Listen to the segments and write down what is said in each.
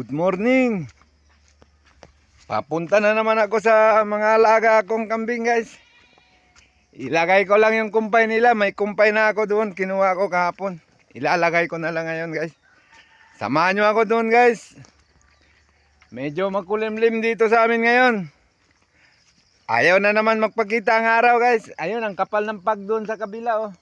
Good morning. Papunta na naman ako sa mga alaga akong kambing, guys. Ilagay ko lang yung kumpay nila. May kumpay na ako doon. Kinuha ko kahapon. Ilalagay ko na lang ngayon, guys. Samahan nyo ako doon, guys. Medyo makulimlim dito sa amin ngayon. Ayaw na naman magpakita ang araw, guys. Ayun, ang kapal ng pag doon sa kabila, oh.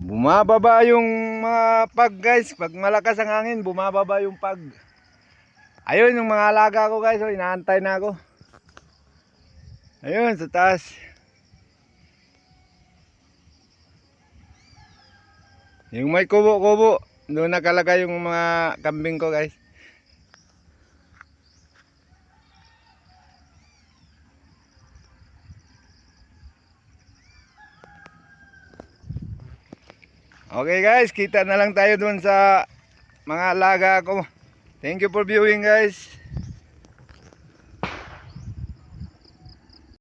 Bumababa yung mga pag, guys. Pag malakas ang hangin, bumababa yung pag. Ayun yung mga alaga ko, guys. Oh, inaantay na ako. Ayun sa taas. Yung may kubo-kubo, doon nakalagay yung mga kambing ko, guys. Okay, guys, kita na lang tayo doon sa mga alaga ko. Thank you for viewing, guys.